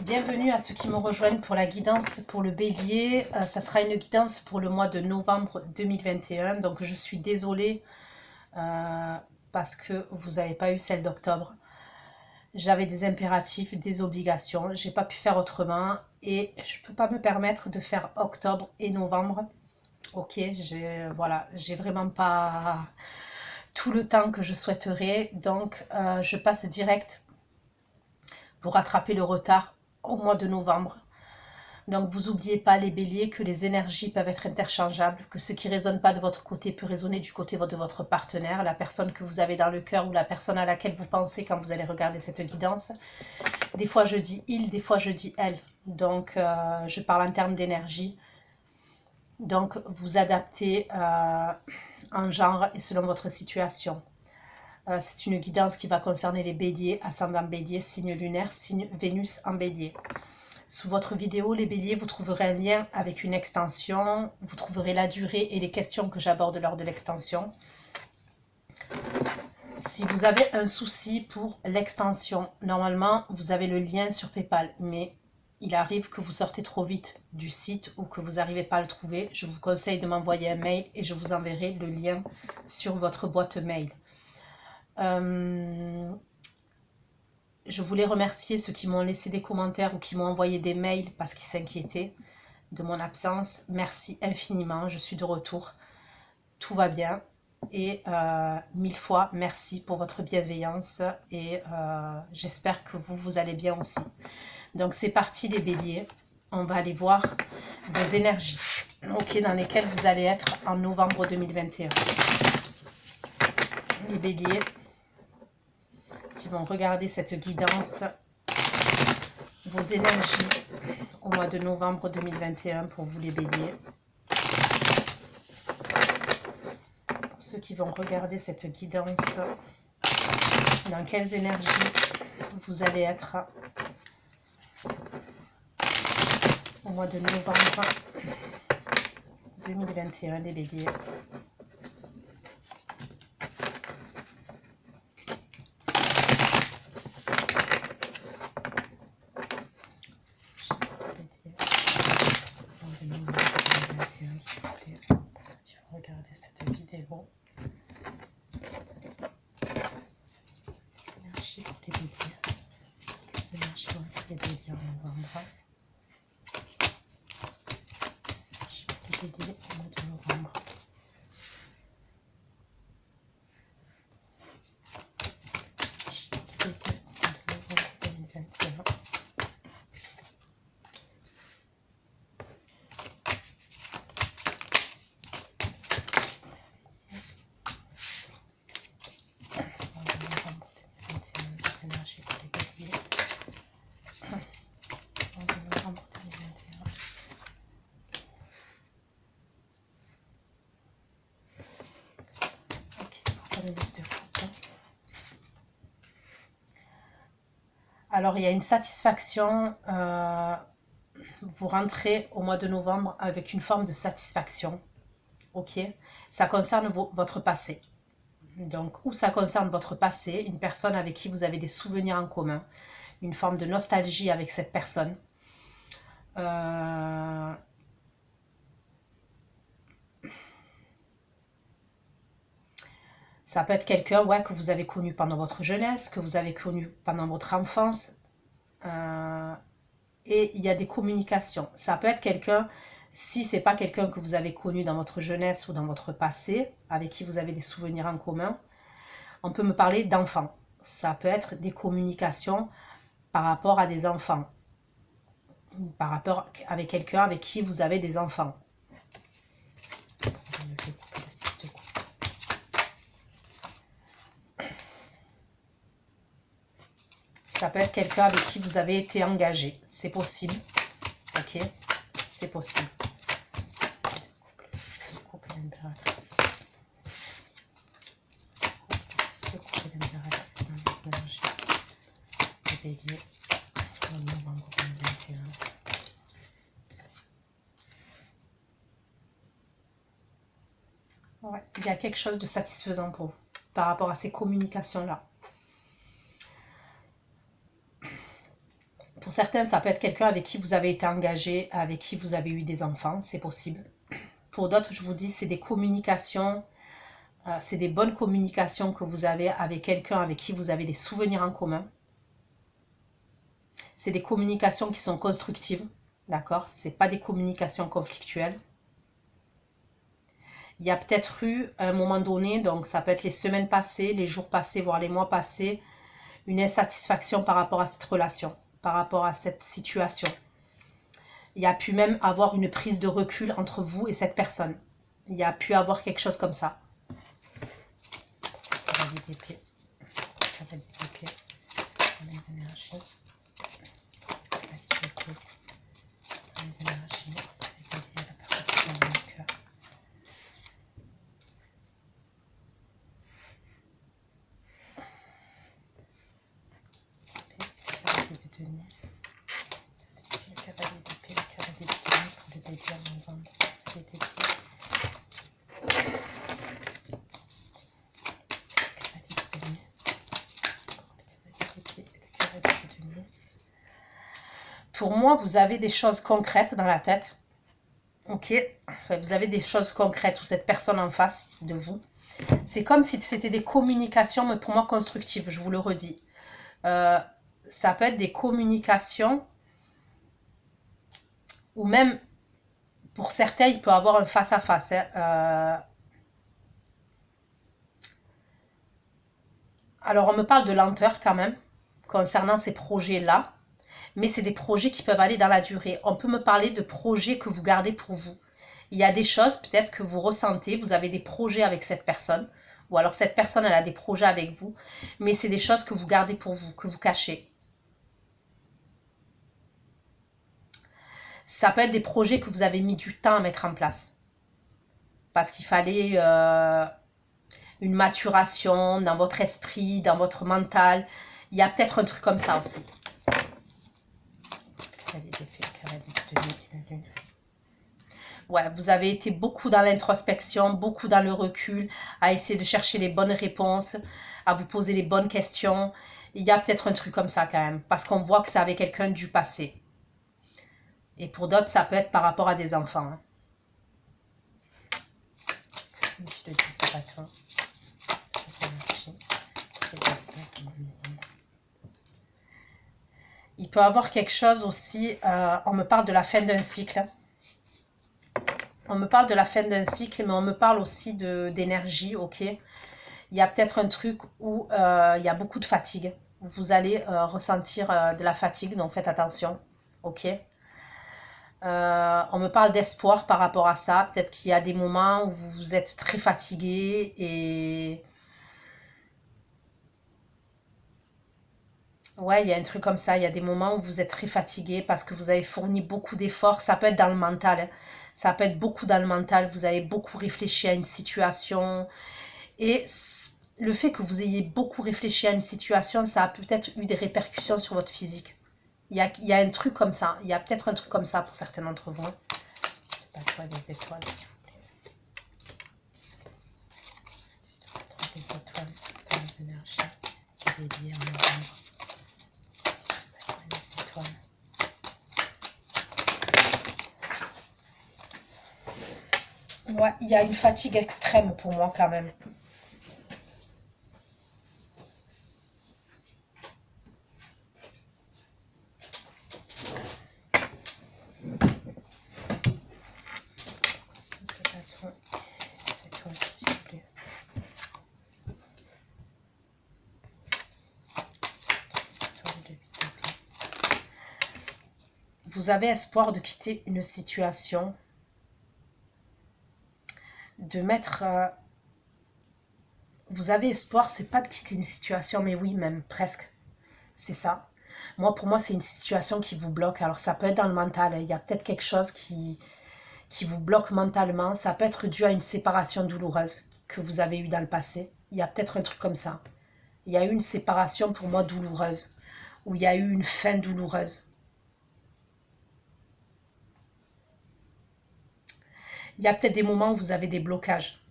Bienvenue à ceux qui me rejoignent pour la guidance pour le bélier. Ça sera une guidance pour le mois de novembre 2021. Donc je suis désolée parce que vous n'avez pas eu celle d'octobre. J'avais des impératifs, des obligations. J'ai pas pu faire autrement et je peux pas me permettre de faire octobre et novembre. Ok, voilà, j'ai vraiment pas tout le temps que je souhaiterais. Donc je passe direct pour rattraper le retard au mois de novembre. Donc vous n'oubliez pas les béliers que les énergies peuvent être interchangeables, que ce qui ne résonne pas de votre côté peut résonner du côté de votre partenaire, la personne que vous avez dans le cœur ou la personne à laquelle vous pensez quand vous allez regarder cette guidance. Des fois je dis il, des fois je dis elle. Donc je parle en termes d'énergie. Donc vous adaptez en genre et selon votre situation. C'est une guidance qui va concerner les béliers, ascendant bélier, signe lunaire, signe Vénus en bélier. Sous votre vidéo, les béliers, vous trouverez un lien avec une extension. Vous trouverez la durée et les questions que j'aborde lors de l'extension. Si vous avez un souci pour l'extension, normalement, vous avez le lien sur PayPal. Mais il arrive que vous sortez trop vite du site ou que vous n'arrivez pas à le trouver. Je vous conseille de m'envoyer un mail et je vous enverrai le lien sur votre boîte mail. Je voulais remercier ceux qui m'ont laissé des commentaires ou qui m'ont envoyé des mails parce qu'ils s'inquiétaient de mon absence. Merci infiniment, je suis de retour. Tout va bien. Et 1000 fois merci pour votre bienveillance et j'espère que vous allez bien aussi. Donc c'est parti les béliers. On va aller voir vos énergies dans lesquelles vous allez être en novembre 2021. Les béliers qui vont regarder cette guidance, vos énergies au mois de novembre 2021 pour vous les béliers. Pour ceux qui vont regarder cette guidance, dans quelles énergies vous allez être au mois de novembre 2021 les béliers. S'il vous plaît, pour ceux qui vont regarder cette vidéo. Les énergies pour les béliers. Les énergies vont être les béliers en novembre. Les énergies pour les béliers au mois de novembre. Les béliers au mois de novembre 2021. Alors, il y a une satisfaction, vous rentrez au mois de novembre avec une forme de satisfaction, ok? Ça concerne votre passé. Donc, ou ça concerne votre passé, une personne avec qui vous avez des souvenirs en commun, une forme de nostalgie avec cette personne. Ça peut être quelqu'un que vous avez connu pendant votre jeunesse, que vous avez connu pendant votre enfance. Et il y a des communications. Ça peut être quelqu'un, si ce n'est pas quelqu'un que vous avez connu dans votre jeunesse ou dans votre passé, avec qui vous avez des souvenirs en commun, on peut me parler d'enfants. Ça peut être des communications par rapport à des enfants. Par rapport avec quelqu'un avec qui vous avez des enfants. Ça peut être quelqu'un avec qui vous avez été engagé. C'est possible. Ok, c'est possible. Deux couples d'impératrice. Deux couples d'impératrice dans les énergies. Les béliers. En novembre 2021. Ouais, il y a quelque chose de satisfaisant pour vous par rapport à ces communications-là. Pour certains, ça peut être quelqu'un avec qui vous avez été engagé, avec qui vous avez eu des enfants, c'est possible. Pour d'autres, je vous dis, c'est des communications, c'est des bonnes communications que vous avez avec quelqu'un avec qui vous avez des souvenirs en commun. C'est des communications qui sont constructives, d'accord? C'est pas des communications conflictuelles. Il y a peut-être eu, à un moment donné, donc ça peut être les semaines passées, les jours passés, voire les mois passés, une insatisfaction par rapport à cette relation, par rapport à cette situation. Il y a pu même avoir une prise de recul entre vous et cette personne. Il y a pu avoir quelque chose comme ça. Cavalier d'épée. Cavalier d'épée. Les énergies. Cavalier d'épée. Les énergies. Réveiller la perception de mon cœur. Cavalier de denier. C'est le cavalier d'épée, le cavalier de denier pour le bélier en novembre. Cavalier d'épée. Pour moi, vous avez des choses concrètes dans la tête. Ok, enfin, vous avez des choses concrètes ou cette personne en face de vous. C'est comme si c'était des communications, mais pour moi constructives, je vous le redis. Ça peut être des communications, ou même, pour certains, il peut y avoir un face-à-face. Alors, on me parle de lenteur quand même, concernant ces projets-là. Mais c'est des projets qui peuvent aller dans la durée. On peut me parler de projets que vous gardez pour vous. Il y a des choses peut-être que vous ressentez, vous avez des projets avec cette personne, ou alors cette personne, elle a des projets avec vous, mais c'est des choses que vous gardez pour vous, que vous cachez. Ça peut être des projets que vous avez mis du temps à mettre en place, parce qu'il fallait une maturation dans votre esprit, dans votre mental. Il y a peut-être un truc comme ça aussi. Ouais, vous avez été beaucoup dans l'introspection, beaucoup dans le recul, à essayer de chercher les bonnes réponses, à vous poser les bonnes questions. Il y a peut-être un truc comme ça quand même, parce qu'on voit que c'est avec quelqu'un du passé. Et pour d'autres, ça peut être par rapport à des enfants. Hein. Le 10 de bâton. Il peut y avoir quelque chose aussi, on me parle de la fin d'un cycle. On me parle de la fin d'un cycle, mais on me parle aussi d'énergie, ok? Il y a peut-être un truc où il y a beaucoup de fatigue. Vous allez ressentir de la fatigue, donc faites attention, ok? On me parle d'espoir par rapport à ça. Peut-être qu'il y a des moments où vous êtes très fatigué et... Ouais, il y a un truc comme ça. Il y a des moments où vous êtes très fatigué parce que vous avez fourni beaucoup d'efforts. Ça peut être dans le mental. Hein. Ça peut être beaucoup dans le mental. Vous avez beaucoup réfléchi à une situation. Et le fait que vous ayez beaucoup réfléchi à une situation, ça a peut-être eu des répercussions sur votre physique. Il y a un truc comme ça. Il y a peut-être un truc comme ça pour certains d'entre vous. C'est pas toi des étoiles, s'il vous plaît. C'est pas toi des étoiles, des énergies. Bélier en novembre. Les étoiles. Ouais, il y a une fatigue extrême pour moi quand même. Vous avez espoir de quitter une situation, de mettre... vous avez espoir, c'est pas de quitter une situation, mais oui, même presque. C'est ça. Moi, pour moi, c'est une situation qui vous bloque. Alors, ça peut être dans le mental. Hein. Il y a peut-être quelque chose qui vous bloque mentalement. Ça peut être dû à une séparation douloureuse que vous avez eue dans le passé. Il y a peut-être un truc comme ça. Il y a eu une séparation, pour moi, douloureuse. Où il y a eu une fin douloureuse. Il y a peut-être des moments où vous avez des blocages.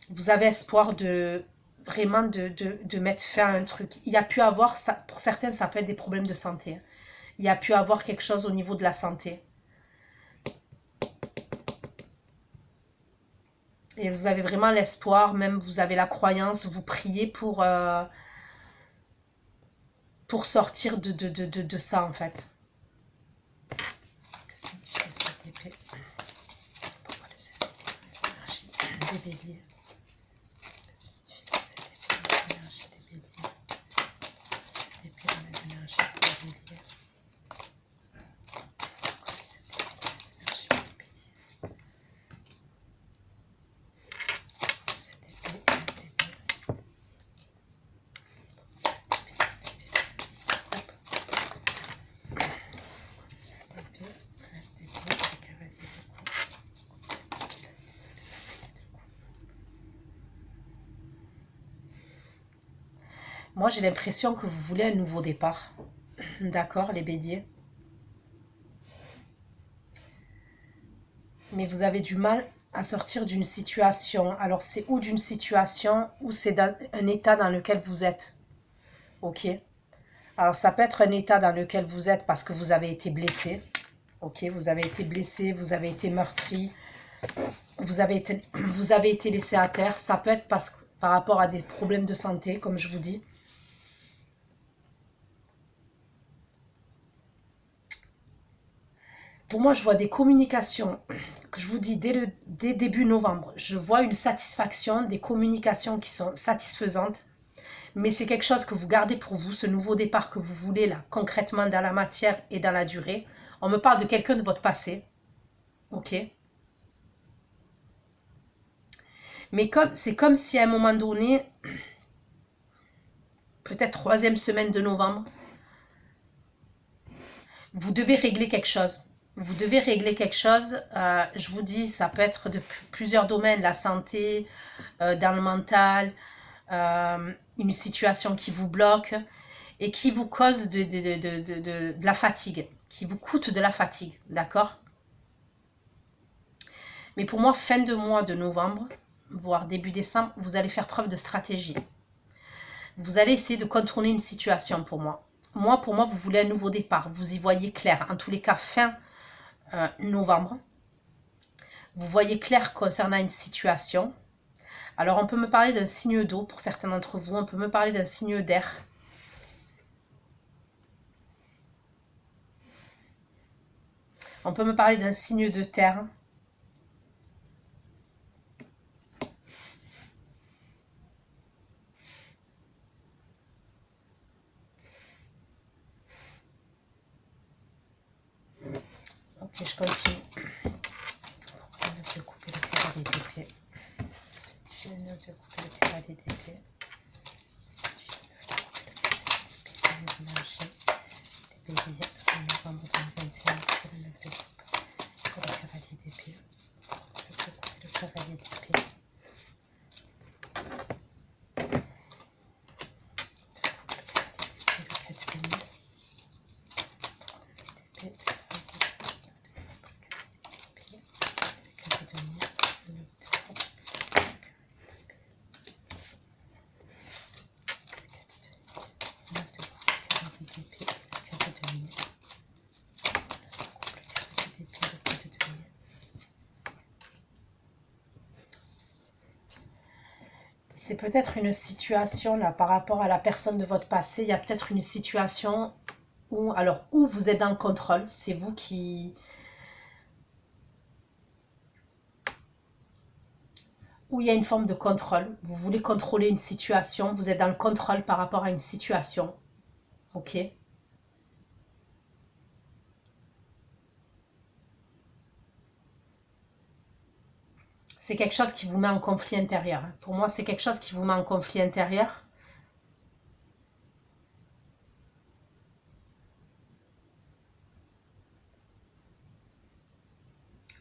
Vous avez espoir de vraiment de mettre fin à un truc. Il y a pu avoir, ça, pour certains, ça peut être des problèmes de santé. Il y a pu avoir quelque chose au niveau de la santé. Et vous avez vraiment l'espoir, même vous avez la croyance, vous priez pour sortir de ça, en fait. Des béliers. Moi, j'ai l'impression que vous voulez un nouveau départ. D'accord, les béliers? Mais vous avez du mal à sortir d'une situation. Alors, c'est ou d'une situation ou c'est un état dans lequel vous êtes. Ok? Alors, ça peut être un état dans lequel vous êtes parce que vous avez été blessé. Ok? Vous avez été blessé, vous avez été meurtri, vous avez été laissé à terre. Ça peut être par rapport à des problèmes de santé, comme je vous dis. Pour moi, je vois des communications, que je vous dis, dès début novembre, je vois une satisfaction, des communications qui sont satisfaisantes, mais c'est quelque chose que vous gardez pour vous, ce nouveau départ que vous voulez, là, concrètement dans la matière et dans la durée. On me parle de quelqu'un de votre passé, ok? Mais c'est comme si à un moment donné, peut-être troisième semaine de novembre, vous devez régler quelque chose. Vous devez régler quelque chose, je vous dis, ça peut être de plusieurs domaines, la santé, dans le mental, une situation qui vous bloque et qui vous cause de la fatigue, qui vous coûte de la fatigue, d'accord? Mais pour moi, fin de mois de novembre, voire début décembre, vous allez faire preuve de stratégie. Vous allez essayer de contrôler une situation pour moi. Pour moi, vous voulez un nouveau départ, vous y voyez clair, en tous les cas, fin novembre. Vous voyez clair concernant une situation. Alors, on peut me parler d'un signe d'eau pour certains d'entre vous. On peut me parler d'un signe d'air. On peut me parler d'un signe de terre. Ok, je continue. De couper le cavalier d'épée. C'est difficile de couper le cavalier d'épée. Les énergies des béliers en novembre 2021 pour le 9 de coupe. Pour le cavalier d'épée. Je peux couper le cavalier d'épée. C'est peut-être une situation là par rapport à la personne de votre passé. Il y a peut-être une situation où vous êtes dans le contrôle. C'est vous qui... Où il y a une forme de contrôle. Vous voulez contrôler une situation. Vous êtes dans le contrôle par rapport à une situation. Ok? C'est quelque chose qui vous met en conflit intérieur. Pour moi, c'est quelque chose qui vous met en conflit intérieur.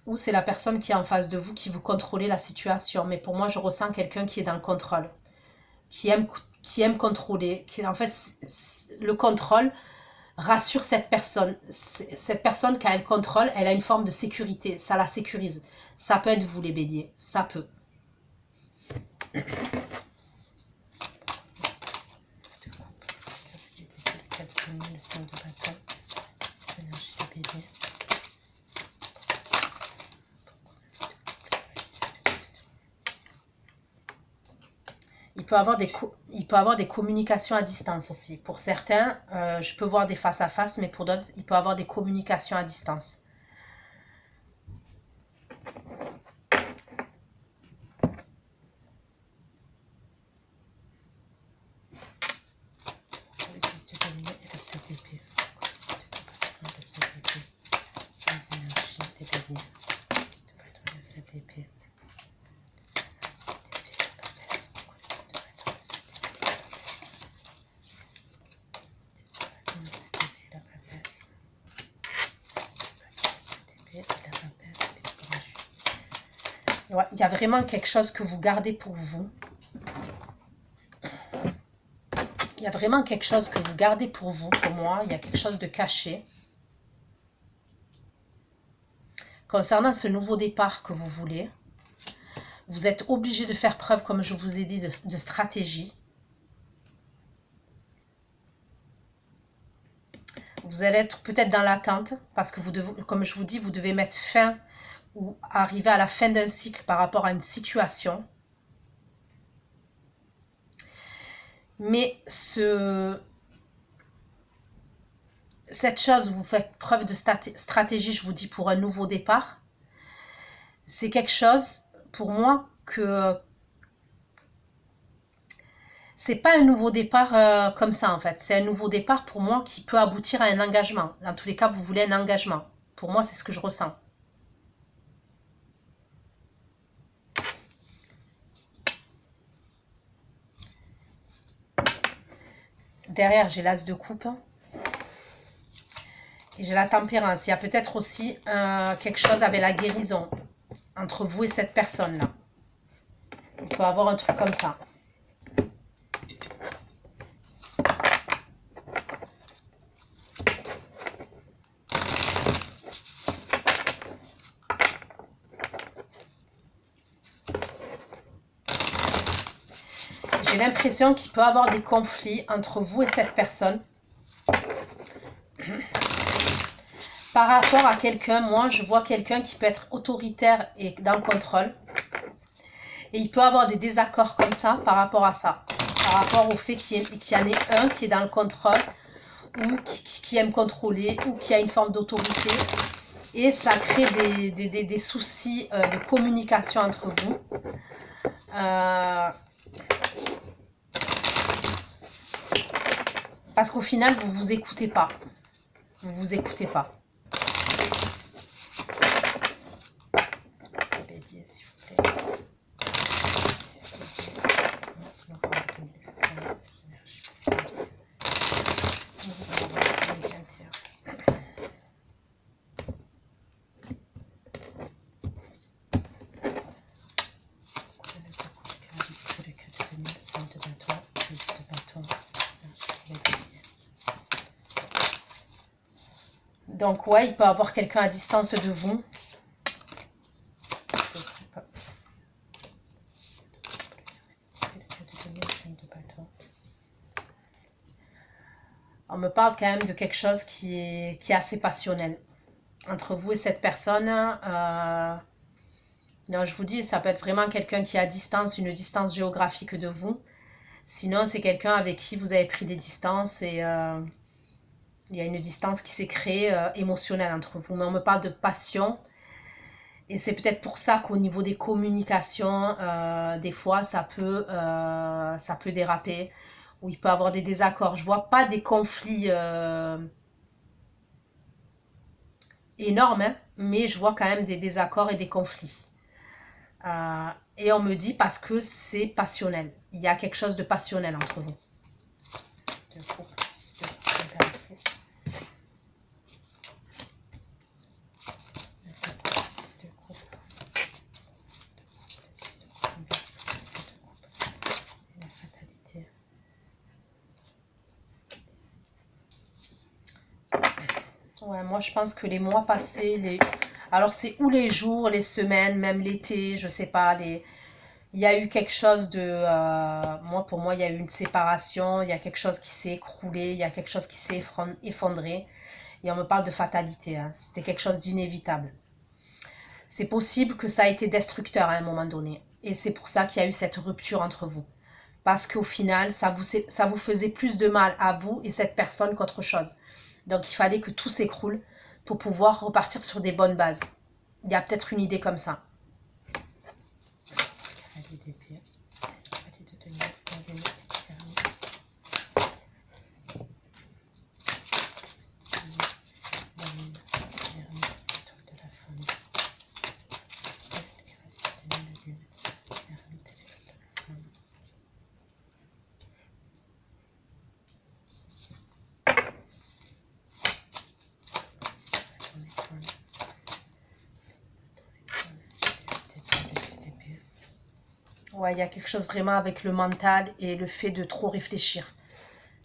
Ou c'est la personne qui est en face de vous qui vous contrôlez la situation. Mais pour moi, je ressens quelqu'un qui est dans le contrôle. Qui aime contrôler. En fait, le contrôle rassure cette personne. Cette personne, quand elle contrôle, elle a une forme de sécurité. Ça la sécurise. Ça peut être vous, les béliers. Ça peut. le 5 de bâton, l'énergie de bélier. Il peut avoir des communications à distance aussi. Pour certains, je peux voir des face à face, mais pour d'autres, il peut avoir des communications à distance. Ouais, il y a vraiment quelque chose que vous gardez pour vous. Il y a vraiment quelque chose que vous gardez pour vous, pour moi. Il y a quelque chose de caché. Concernant ce nouveau départ que vous voulez, vous êtes obligé de faire preuve, comme je vous ai dit, de stratégie. Vous allez être peut-être dans l'attente, parce que vous devez, comme je vous dis, vous devez mettre fin ou arriver à la fin d'un cycle par rapport à une situation. Mais cette chose, vous faites preuve de stratégie, je vous dis, pour un nouveau départ. C'est quelque chose, pour moi, que c'est pas un nouveau départ comme ça, en fait. C'est un nouveau départ, pour moi, qui peut aboutir à un engagement. Dans tous les cas, vous voulez un engagement. Pour moi, c'est ce que je ressens. Derrière, j'ai l'as de coupe. Et j'ai la tempérance. Il y a peut-être aussi quelque chose avec la guérison entre vous et cette personne-là. Il peut y avoir un truc comme ça. J'ai l'impression qu'il peut y avoir des conflits entre vous et cette personne. Par rapport à quelqu'un, moi, je vois quelqu'un qui peut être autoritaire et dans le contrôle. Et il peut y avoir des désaccords comme ça par rapport à ça. Par rapport au fait qu'il y en ait un qui est dans le contrôle, ou qui aime contrôler, ou qui a une forme d'autorité. Et ça crée des soucis de communication entre vous. Parce qu'au final, vous ne vous écoutez pas. Vous ne vous écoutez pas. Bélier, s'il vous plaît. Donc, ouais, il peut y avoir quelqu'un à distance de vous. On me parle quand même de quelque chose qui est assez passionnel entre vous et cette personne. Non, je vous dis, ça peut être vraiment quelqu'un qui est à distance, une distance géographique de vous. Sinon, c'est quelqu'un avec qui vous avez pris des distances et il y a une distance qui s'est créée émotionnelle entre vous. Mais on me parle de passion. Et c'est peut-être pour ça qu'au niveau des communications, des fois, ça peut déraper. Ou il peut y avoir des désaccords. Je ne vois pas des conflits énormes, hein, mais je vois quand même des désaccords et des conflits. Et on me dit parce que c'est passionnel. Il y a quelque chose de passionnel entre vous. Ouais, moi, je pense que les mois passés, alors c'est ou les jours, les semaines, même l'été, je sais pas, il il y a eu quelque chose de... pour moi, il y a eu une séparation, il y a quelque chose qui s'est écroulé, il y a quelque chose qui s'est effondré. Et on me parle de fatalité, hein. C'était quelque chose d'inévitable. C'est possible que ça a été destructeur à un moment donné. Et c'est pour ça qu'il y a eu cette rupture entre vous. Parce qu'au final, ça vous faisait plus de mal à vous et cette personne qu'autre chose. Donc, il fallait que tout s'écroule pour pouvoir repartir sur des bonnes bases. Il y a peut-être une idée comme ça. Ouais, il y a quelque chose vraiment avec le mental et le fait de trop réfléchir.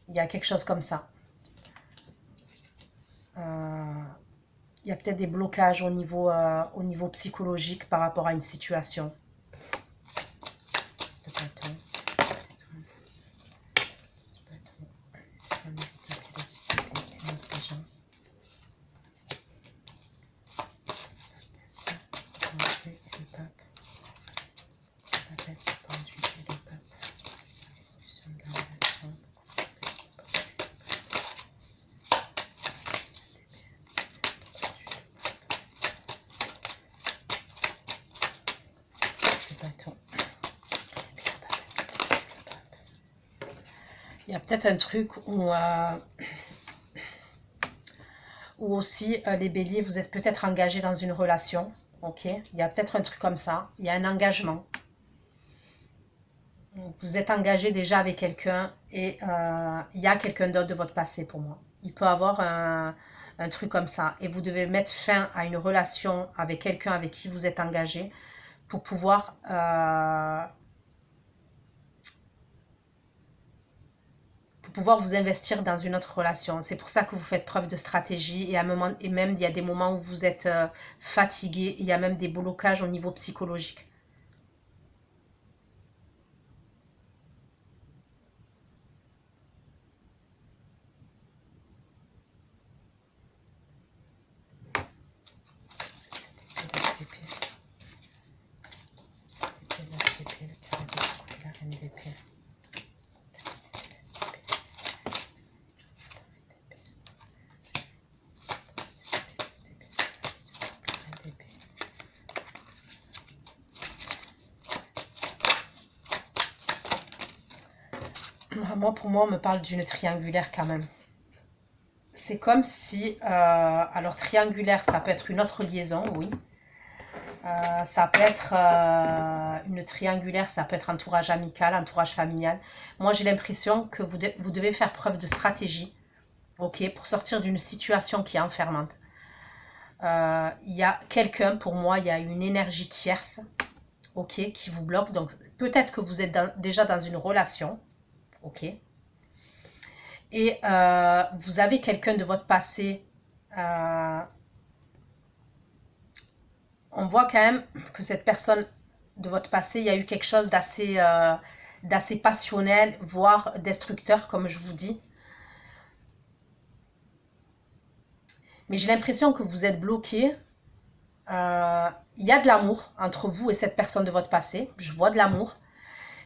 Il y a quelque chose comme ça. Il y a peut-être des blocages au niveau psychologique par rapport à une situation. Il y a peut-être un truc où aussi les béliers, vous êtes peut-être engagés dans une relation. Ok, il y a peut-être un truc comme ça. Il y a un engagement. Vous êtes engagé déjà avec quelqu'un et il y a quelqu'un d'autre de votre passé pour moi. Il peut avoir un truc comme ça et vous devez mettre fin à une relation avec quelqu'un avec qui vous êtes engagé pour pouvoir vous investir dans une autre relation. C'est pour ça que vous faites preuve de stratégie et, et même il y a des moments où vous êtes fatigué, il y a même des blocages au niveau psychologique. Moi, pour moi, on me parle d'une triangulaire quand même. C'est comme si... alors, triangulaire, ça peut être une autre liaison, oui. Ça peut être une triangulaire, ça peut être entourage amical, entourage familial. Moi, j'ai l'impression que vous devez faire preuve de stratégie, ok, pour sortir d'une situation qui est enfermante. Il y a quelqu'un, pour moi, il y a une énergie tierce, ok, qui vous bloque. Donc, peut-être que vous êtes déjà dans une relation, ok. Et vous avez quelqu'un de votre passé. On voit quand même que cette personne de votre passé, il y a eu quelque chose d'assez passionnel, voire destructeur, comme je vous dis. Mais j'ai l'impression que vous êtes bloqué. Il y a de l'amour entre vous et cette personne de votre passé. Je vois de l'amour.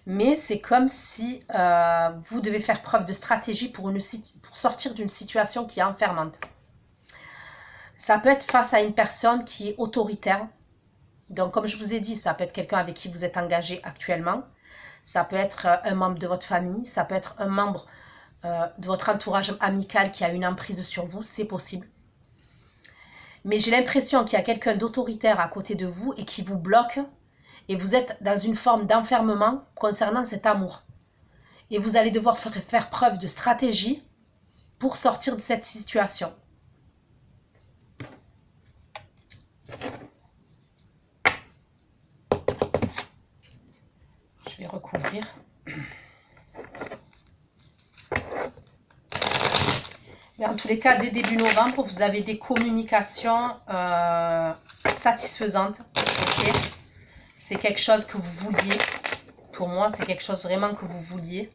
Mais c'est comme si vous devez faire preuve de stratégie pour sortir d'une situation qui est enfermante. Ça peut être face à une personne qui est autoritaire. Donc, comme je vous ai dit, ça peut être quelqu'un avec qui vous êtes engagé actuellement. Ça peut être un membre de votre famille. Ça peut être un membre de votre entourage amical qui a une emprise sur vous. C'est possible. Mais j'ai l'impression qu'il y a quelqu'un d'autoritaire à côté de vous et qui vous bloque. Et vous êtes dans une forme d'enfermement concernant cet amour. Et vous allez devoir faire preuve de stratégie pour sortir de cette situation. Je vais recouvrir. Mais en tous les cas, dès début novembre, vous avez des communications satisfaisantes. Okay, c'est quelque chose que vous vouliez. Pour moi, c'est quelque chose vraiment que vous vouliez.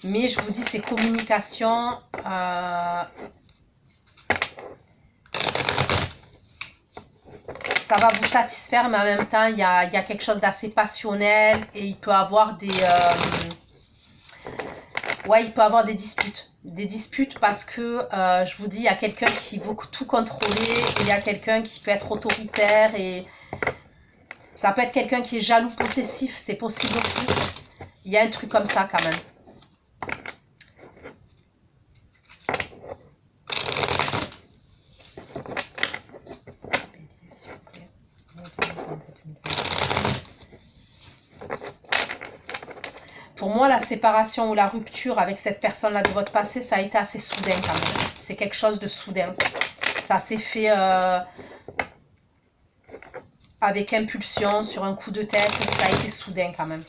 Mais je vous dis, ces communications, ça va vous satisfaire, mais en même temps, il y a quelque chose d'assez passionnel et il peut avoir des... ouais, il peut avoir des disputes. Des disputes parce que, je vous dis, il y a quelqu'un qui veut tout contrôler et il y a quelqu'un qui peut être autoritaire et ça peut être quelqu'un qui est jaloux, possessif, c'est possible aussi. Il y a un truc comme ça quand même. Pour moi, la séparation ou la rupture avec cette personne-là de votre passé, ça a été assez soudain quand même. C'est quelque chose de soudain. Ça s'est fait avec impulsion, sur un coup de tête. Ça a été soudain quand même.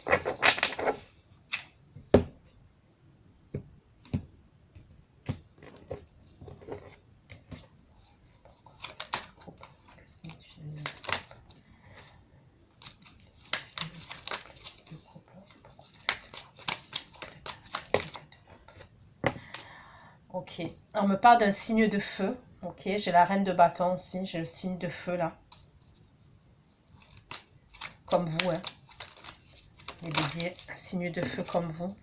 Ok, on me parle d'un signe de feu. Ok, j'ai la reine de bâton aussi, j'ai le signe de feu là. Comme vous, hein. Les béliers, un signe de feu comme vous.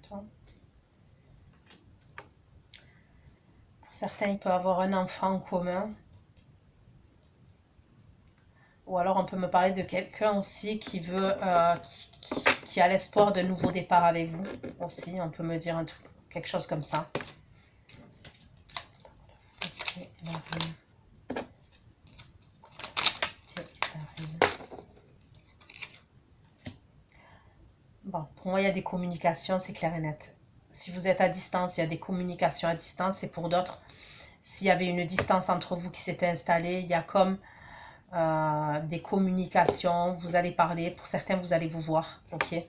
Pour certains, il peut avoir un enfant en commun. Ou alors on peut me parler de quelqu'un aussi qui veut, qui a l'espoir de nouveau départ avec vous aussi. On peut me dire un truc, quelque chose comme ça. Okay, bon, pour moi, il y a des communications, c'est clair et net. Si vous êtes à distance, il y a des communications à distance. Et pour d'autres, s'il y avait une distance entre vous qui s'était installée, il y a comme des communications, vous allez parler, pour certains vous allez vous voir, ok.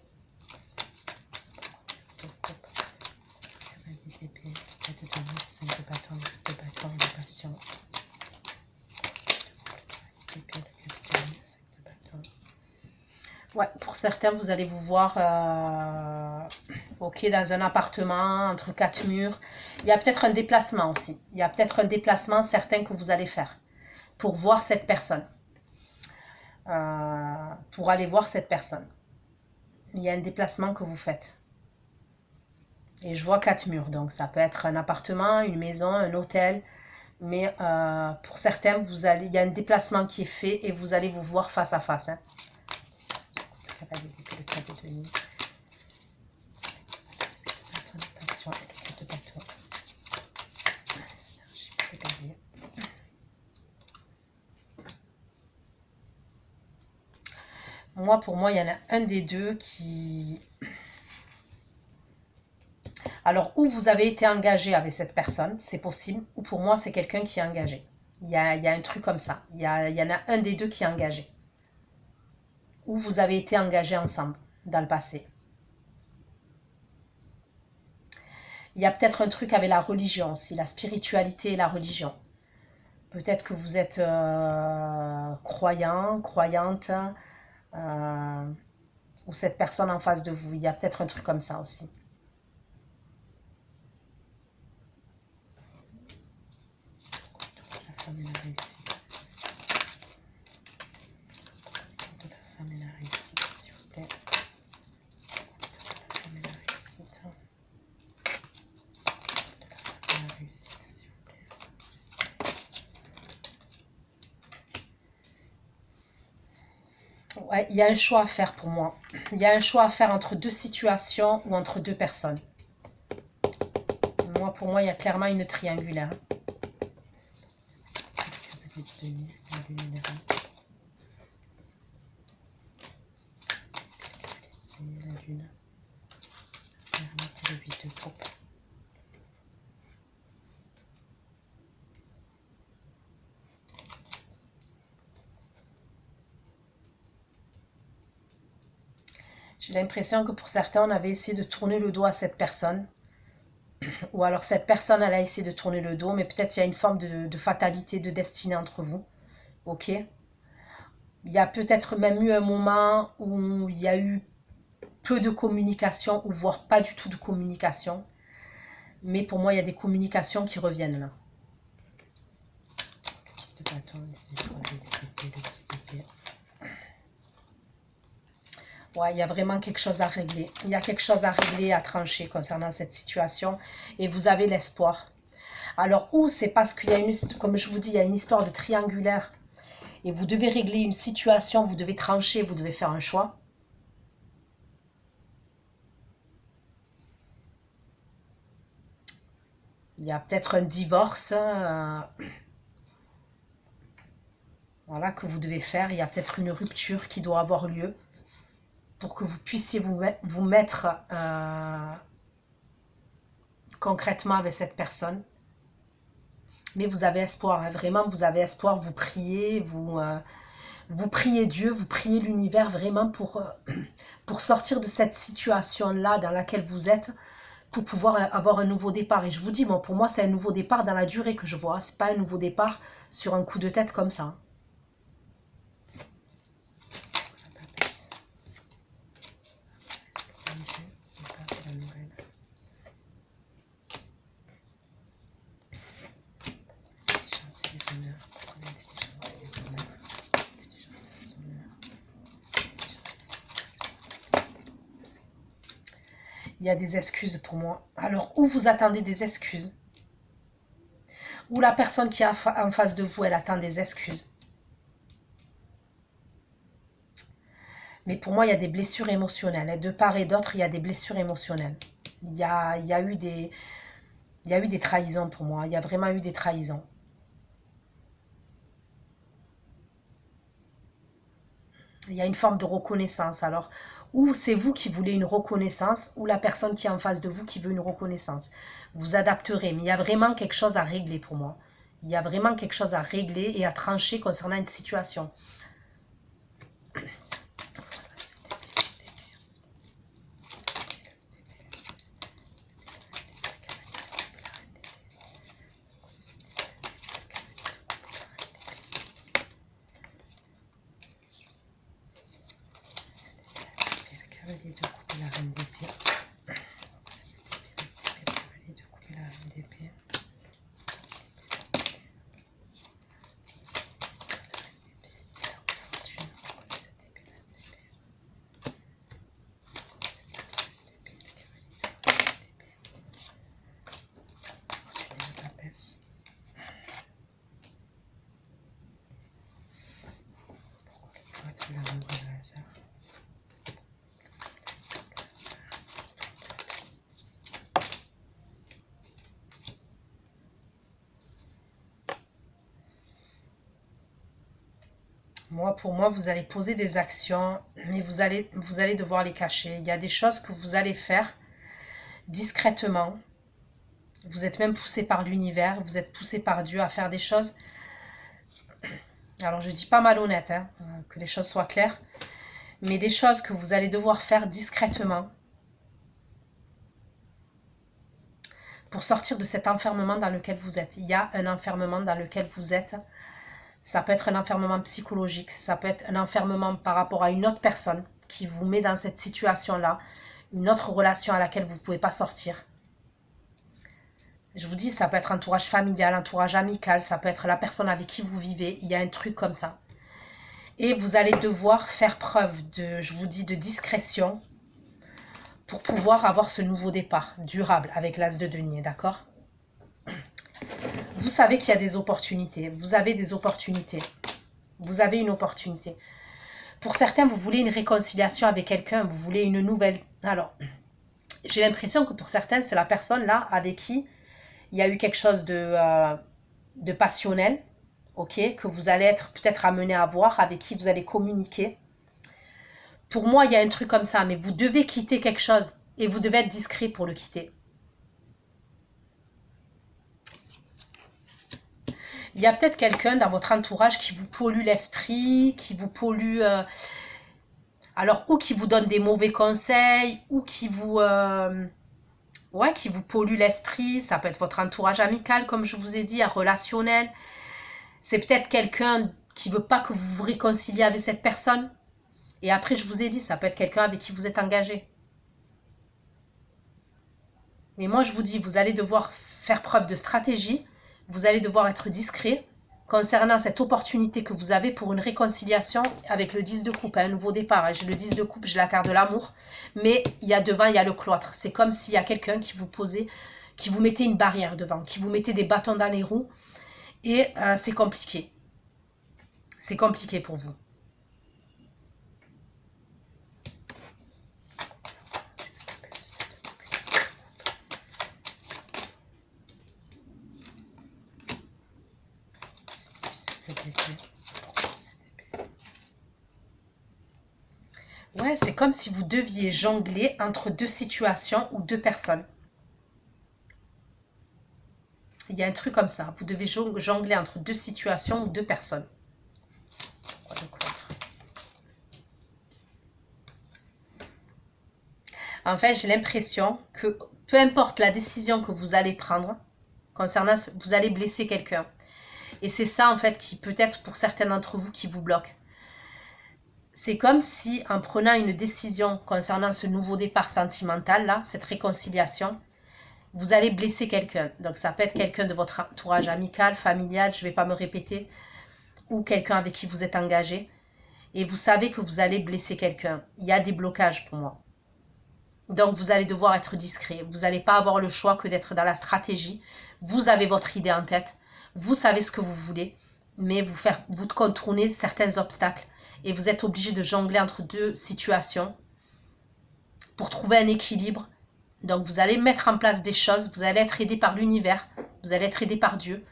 Ouais, pour certains vous allez vous voir ok, dans un appartement entre quatre murs. Il y a peut-être un déplacement aussi, il y a peut-être un déplacement certain que vous allez faire pour voir cette personne. Pour aller voir cette personne. Il y a un déplacement que vous faites. Et je vois quatre murs, donc ça peut être un appartement, une maison, un hôtel. Mais pour certains, il y a un déplacement qui est fait et vous allez vous voir face à face. Hein. Moi, pour moi, il y en a un des deux qui... Alors, ou vous avez été engagé avec cette personne, c'est possible, ou pour moi, c'est quelqu'un qui est engagé. Il y a un truc comme ça. Il y en a un des deux qui est engagé. Ou vous avez été engagé ensemble dans le passé. Il y a peut-être un truc avec la religion aussi, la spiritualité et la religion. Peut-être que vous êtes croyant, croyante, ou cette personne en face de vous. Il y a peut-être un truc comme ça aussi. La femme et la réussite. De la femme et la réussite, s'il vous plaît. De la femme et la réussite. De la femme et la réussite, s'il vous plaît. Ouais, il y a un choix à faire pour moi. Il y a un choix à faire entre deux situations ou entre deux personnes. Moi, pour moi, il y a clairement une triangulaire. La lune. Le 8 de coupe. J'ai l'impression que pour certains, on avait essayé de tourner le dos à cette personne. ou alors cette personne, elle a essayé de tourner le dos, mais peut-être il y a une forme de fatalité, de destinée entre vous. Ok? Il y a peut-être même eu un moment où il y a eu peu de communication, ou voire pas du tout de communication. Mais pour moi, il y a des communications qui reviennent là. Ouais, il y a vraiment quelque chose à régler. Il y a quelque chose à régler, à trancher concernant cette situation. Et vous avez l'espoir. Alors, ou c'est parce qu'il y a une, comme je vous dis, il y a une histoire de triangulaire. Et vous devez régler une situation, vous devez trancher, vous devez faire un choix. Il y a peut-être un divorce voilà, que vous devez faire. Il y a peut-être une rupture qui doit avoir lieu pour que vous puissiez vous mettre concrètement avec cette personne. Mais vous avez espoir, hein, vraiment, vous avez espoir, vous priez, vous priez Dieu, vous priez l'univers vraiment pour sortir de cette situation-là dans laquelle vous êtes, pour pouvoir avoir un nouveau départ. Et je vous dis, bon, pour moi, c'est un nouveau départ dans la durée que je vois. C'est pas un nouveau départ sur un coup de tête comme ça. Il y a des excuses pour moi. Alors, où vous attendez des excuses, ou la personne qui est en face de vous, elle attend des excuses. Mais pour moi, il y a des blessures émotionnelles. Et de part et d'autre, il y a des blessures émotionnelles. Il y a eu des trahisons pour moi. Il y a vraiment eu des trahisons. Il y a une forme de reconnaissance. Alors, ou c'est vous qui voulez une reconnaissance, ou la personne qui est en face de vous qui veut une reconnaissance. Vous adapterez, mais il y a vraiment quelque chose à régler pour moi. Il y a vraiment quelque chose à régler et à trancher concernant une situation. Les deux couper la reine d'épée. Les deux couper la reine d'épée. Pour moi, vous allez poser des actions, mais vous allez devoir les cacher. Il y a des choses que vous allez faire discrètement. Vous êtes même poussé par l'univers, vous êtes poussé par Dieu à faire des choses. Alors, je ne dis pas malhonnête, hein, que les choses soient claires, mais des choses que vous allez devoir faire discrètement pour sortir de cet enfermement dans lequel vous êtes. Il y a un enfermement dans lequel vous êtes. Ça peut être un enfermement psychologique, ça peut être un enfermement par rapport à une autre personne qui vous met dans cette situation-là, une autre relation à laquelle vous ne pouvez pas sortir. Je vous dis, ça peut être entourage familial, entourage amical, ça peut être la personne avec qui vous vivez, il y a un truc comme ça. Et vous allez devoir faire preuve de, je vous dis, de discrétion pour pouvoir avoir ce nouveau départ durable avec l'as de denier, d'accord ? Vous savez qu'il y a des opportunités. Vous avez des opportunités. Vous avez une opportunité. Pour certains, vous voulez une réconciliation avec quelqu'un. Vous voulez une nouvelle. Alors, j'ai l'impression que pour certains, c'est la personne là avec qui il y a eu quelque chose de passionnel. Ok, que vous allez être peut-être amené à voir, avec qui vous allez communiquer. Pour moi, il y a un truc comme ça. Mais vous devez quitter quelque chose. Et vous devez être discret pour le quitter. Il y a peut-être quelqu'un dans votre entourage qui vous pollue l'esprit, qui vous pollue... alors, ou qui vous donne des mauvais conseils, ou qui vous Ouais, qui vous pollue l'esprit. Ça peut être votre entourage amical, comme je vous ai dit, relationnel. C'est peut-être quelqu'un qui veut pas que vous vous réconciliez avec cette personne. Et après, je vous ai dit, ça peut être quelqu'un avec qui vous êtes engagé. Mais moi, je vous dis, vous allez devoir faire preuve de stratégie. Vous allez devoir être discret concernant cette opportunité que vous avez pour une réconciliation avec le 10 de coupe, un nouveau départ. J'ai le 10 de coupe, j'ai la carte de l'amour. Mais il y a devant, il y a le cloître. C'est comme s'il y a quelqu'un qui vous posait, qui vous mettait une barrière devant, qui vous mettait des bâtons dans les roues. Et c'est compliqué. C'est compliqué pour vous. Ouais, c'est comme si vous deviez jongler entre deux situations ou deux personnes. Il y a un truc comme ça. Vous devez jongler entre deux situations ou deux personnes. En fait, j'ai l'impression que peu importe la décision que vous allez prendre, concernant vous allez blesser quelqu'un. Et c'est ça, en fait, qui peut-être pour certains d'entre vous qui vous bloque. C'est comme si, en prenant une décision concernant ce nouveau départ sentimental, là, cette réconciliation, vous allez blesser quelqu'un. Donc, ça peut être quelqu'un de votre entourage amical, familial, je ne vais pas me répéter, ou quelqu'un avec qui vous êtes engagé. Et vous savez que vous allez blesser quelqu'un. Il y a des blocages pour moi. Donc, vous allez devoir être discret. Vous n'allez pas avoir le choix que d'être dans la stratégie. Vous avez votre idée en tête. Vous savez ce que vous voulez, mais vous contournez certains obstacles. Et vous êtes obligé de jongler entre deux situations pour trouver un équilibre. Donc, vous allez mettre en place des choses. Vous allez être aidé par l'univers. Vous allez être aidé par Dieu.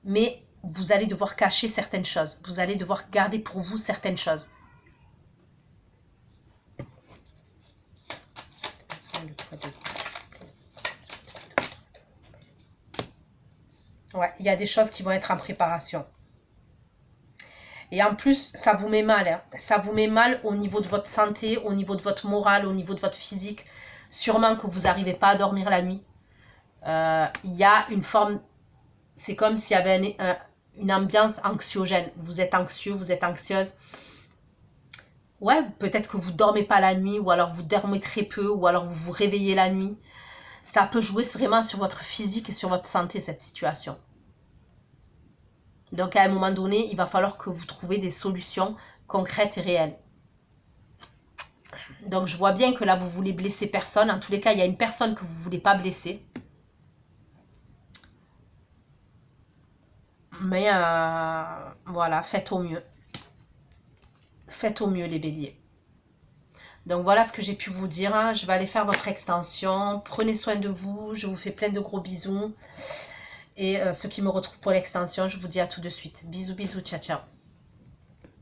Mais vous allez devoir cacher certaines choses. Vous allez devoir garder pour vous certaines choses. Ouais, il y a des choses qui vont être en préparation. Et en plus, ça vous met mal. Hein. Ça vous met mal au niveau de votre santé, au niveau de votre morale, au niveau de votre physique. Sûrement que vous n'arrivez pas à dormir la nuit. Il y a une forme... C'est comme s'il y avait une ambiance anxiogène. Vous êtes anxieux, vous êtes anxieuse. Ouais, peut-être que vous ne dormez pas la nuit, ou alors vous dormez très peu, ou alors vous vous réveillez la nuit. Ça peut jouer vraiment sur votre physique et sur votre santé, cette situation. Donc, à un moment donné, il va falloir que vous trouviez des solutions concrètes et réelles. Donc, je vois bien que là, vous voulez blesser personne. En tous les cas, il y a une personne que vous ne voulez pas blesser. Mais, voilà, faites au mieux. Faites au mieux, les béliers. Donc, voilà ce que j'ai pu vous dire. Hein. Je vais aller faire votre extension. Prenez soin de vous. Je vous fais plein de gros bisous. Et ceux qui me retrouvent pour l'extension, je vous dis à tout de suite. Bisous, bisous, ciao, ciao.